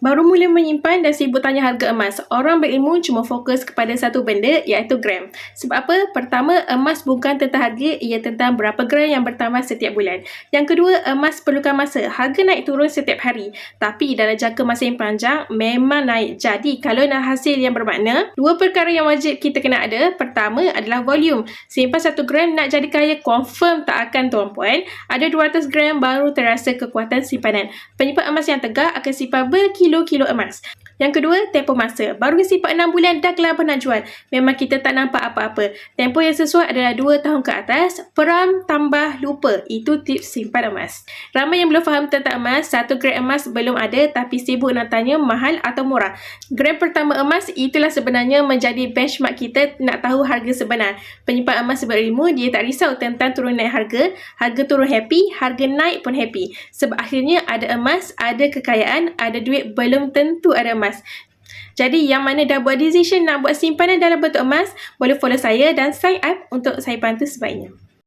Baru mula menyimpan dan sibuk tanya harga emas, orang berilmu cuma fokus kepada satu benda iaitu gram. Sebab apa? Pertama, emas bukan tentang harga, ia tentang berapa gram yang bertambah setiap bulan. Yang kedua, emas perlukan masa. Harga naik turun setiap hari. Tapi dalam jangka masa yang panjang, memang naik. Jadi, kalau nak hasil yang bermakna, dua perkara yang wajib kita kena ada. Pertama adalah volume. Simpan 1 gram nak jadi kaya, confirm tak akan tuan-puan. Ada 200 gram baru terasa kekuatan simpanan. Penyimpan emas yang tegak akan simpan berkilo-kilo emas. Yang kedua, tempoh masa. Baru simpan 6 bulan dah kelabah nak jual. Memang kita tak nampak apa-apa. Tempoh yang sesuai adalah 2 tahun ke atas. Peram tambah lupa. Itu tips simpan emas. Ramai yang belum faham tentang emas. 1 gram emas belum ada tapi sibuk nak tanya mahal atau murah. Gram pertama emas itulah sebenarnya menjadi benchmark kita nak tahu harga sebenar. Penyimpan emas berilmu, dia tak risau tentang turun naik harga. Harga turun happy, harga naik pun happy. Sebab akhirnya ada emas, ada kekayaan, ada duit, belum tentu ada emas. Jadi yang mana dah buat decision nak buat simpanan dalam bentuk emas, boleh follow saya dan sign up untuk saya bantu sebaiknya.